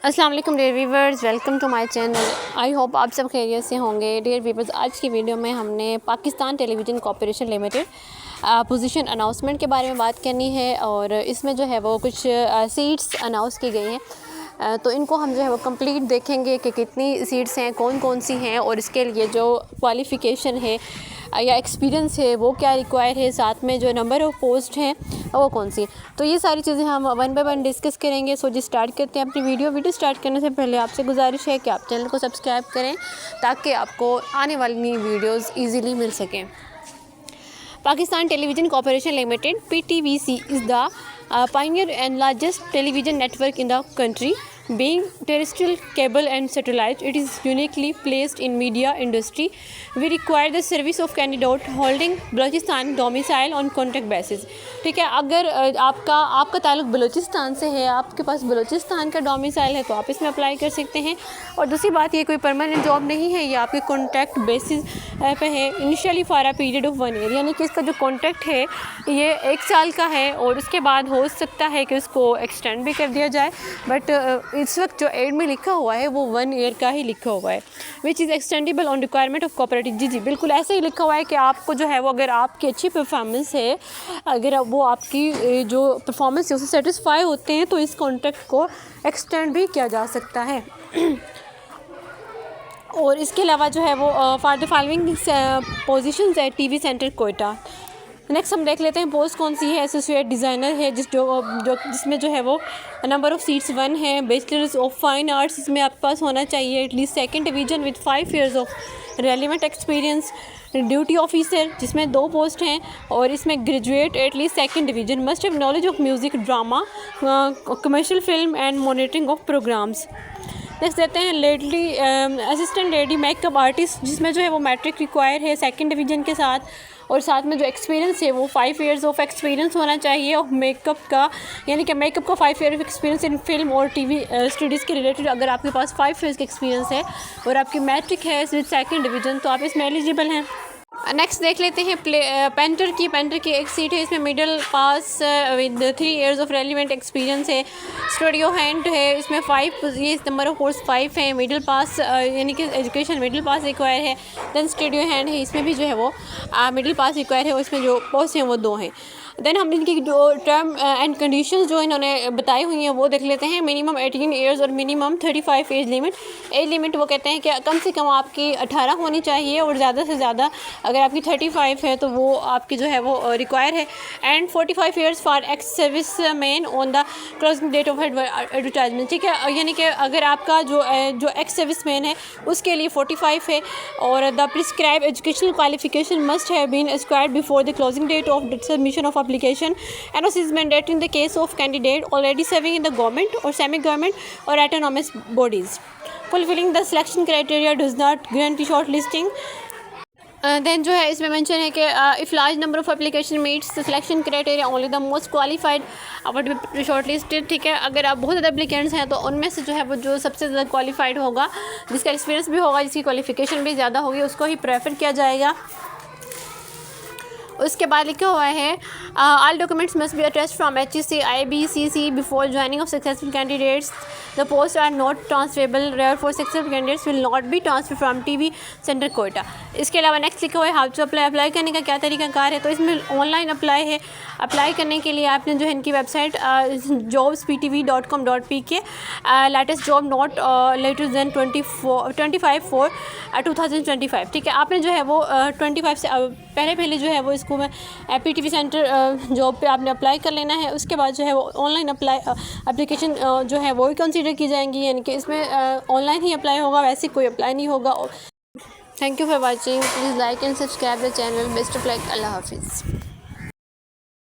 अस्सलाम वालेकुम dear viewers, welcome to my channel. I hope आप सब खैरियत से होंगे। डियर व्यूवर्स, आज की वीडियो में हमने Pakistan television corporation limited position announcement के बारे में बात करनी है और इसमें जो है वो कुछ सीट्स अनाउंस की गई हैं। तो इनको हम जो है वो कंप्लीट देखेंगे कि कितनी सीट्स हैं, कौन कौन सी हैं और इसके लिए जो क्वालिफ़िकेशन है या एक्सपीरियंस है वो क्या रिक्वायर है, साथ में जो नंबर ऑफ़ पोस्ट हैं वो कौन सी। तो ये सारी चीज़ें हम वन बाय वन डिस्कस करेंगे। सो जी स्टार्ट करते हैं अपनी वीडियो स्टार्ट करने से पहले आपसे गुजारिश है कि आप चैनल को सब्सक्राइब करें ताकि आपको आने वाली नई वीडियोज़ ईज़िली मिल सकें। Pakistan Television Corporation Limited (PTVC) is the pioneer and largest television network in the country. Being terrestrial, cable and satellite, it is uniquely placed in media industry. We require the service of candidate holding Balochistan domicile on contract basis. ठीक है, अगर आपका ताल्लुक बलूचिस्तान से है, आपके पास बलूचिस्तान का domicile है तो आप इसमें अप्लाई कर सकते हैं। और दूसरी बात, ये कोई परमानेंट जॉब नहीं है, ये आपके कॉन्ट्रैक्ट बेसिस पे है। Initially for a period of 1 year, यानी कि इसका जो कॉन्ट्रैक्ट है ये 1 साल का है और उसके बाद हो सकता है कि उसको एक्सटेंड भी कर दिया जाए। बट इस वक्त जो एड में लिखा हुआ है वो 1 ईयर का ही लिखा हुआ है, which is extendable on requirement of cooperative. जी बिल्कुल ऐसे ही लिखा हुआ है कि आपको जो है वो, अगर आपकी अच्छी परफॉर्मेंस है, अगर वो आपकी जो परफॉर्मेंस है उससे सेटिस्फाई होते हैं तो इस कॉन्ट्रैक्ट को एक्सटेंड भी किया जा सकता है। और इसके अलावा जो है वो फॉर द फॉलोइंग पोजीशंस है टीवी सेंटर कोयटा। नेक्स्ट हम देख लेते हैं पोस्ट कौन सी है। एसोसिएट डिज़ाइनर है जिसमें जो है वो नंबर ऑफ़ सीट्स 1 है। बैचलर्स ऑफ फाइन आर्ट्स इसमें आपके पास होना चाहिए at least 2nd division with 5 years of relevant experience. Duty officer जिसमें 2 पोस्ट हैं और इसमें graduate at least 2nd division. Must have knowledge of music, drama, commercial film and monitoring of programmes. Next देते हैं lady assistant lady makeup artist जिसमें जो है वो मैट्रिक रिक्वायर है 2nd डिवीज़न के साथ और साथ में जो एक्सपीरियंस है वो 5 years ऑफ एक्सपीरियंस होना चाहिए और मेकअप का, यानी कि मेकअप का 5 year of experience in film और टीवी स्टडीज़ के रिलेटेड। अगर आपके पास 5 years का एक्सपीरियंस है और आपकी मैट्रिक है विद 2nd डिवीज़न तो आप इसमें एलिजिबल हैं। नेक्स्ट देख लेते हैं पेंटर की एक सीट है, इसमें middle pass with 3 years of relevant experience है। स्टूडियो हैंड है, इसमें 5, ये नंबर ऑफ पोस्ट 5 है। मिडिल पास यानी कि एजुकेशन मिडिल पास रिक्वायर है। देन स्टूडियो हैंड है, इसमें भी जो है वो मिडिल पास रिक्वायर है और इसमें जो पोस्ट हैं वो 2 हैं। देन हम इनकी जो टर्म एंड कंडीशंस जो इन्होंने बताई हुई हैं वो देख लेते हैं। मिनिमम 18 years और मिनिमम 35 एज लिमिट वो कहते हैं कि कम से कम आपकी 18 होनी चाहिए और ज़्यादा से ज़्यादा अगर आपकी 35 है तो वो आपकी जो है वो रिक्वायर है। And 45 years for ex service man on the closing date of advertisement. ठीक है, यानी कि अगर आपका जो एक्स सर्विस मैन है उसके लिए 45 है और the prescribe educational qualification must have been acquired before the closing date of submission of application. NOC is mandatory in the case of candidate already serving in the government or semi-government or autonomous bodies. Fulfilling the selection criteria does not guarantee shortlisting. Then जो है इसमें mention है कि if large number of application meets the selection criteria only the most qualified would be short listed. ठीक है, अगर आप बहुत ज़्यादा एप्लीकेंट्स हैं तो उनमें से जो है वो जो सबसे ज़्यादा क्वालिफाइड होगा, जिसका एक्सपीरियंस भी होगा, जिसकी क्वालिफिकेशन भी ज़्यादा होगी, उसको ही प्रेफर किया जाएगा। उसके बाद लिखा हुआ है all documents must be attached from HEC IBCC before joining of successful candidates. The post are not transferable, rare for successful candidates will not be transfer from TV centre Quetta. इसके अलावा नेक्स्ट लिखा हुआ है हाउ टू अप्लाई करने का क्या तरीकाकार है। तो इसमें ऑनलाइन अप्लाई है। अप्लाई करने के लिए आपने जो है इनकी website jobsptv.com.pk latest job not later than 25/4/2025। ठीक है, आपने जो है वो 25 से पहले जो है वो इसको मैं PTV सेंटर जॉब पे आपने अप्लाई कर लेना है। उसके बाद जो है वो ऑनलाइन एप्लीकेशन जो है वो ही कंसीडर की जाएंगी, यानी कि इसमें ऑनलाइन ही अप्लाई होगा, वैसे कोई अप्लाई नहीं होगा। Thank you for watching, please like and subscribe the channel. Best of luck, अल्लाह हाफिज़।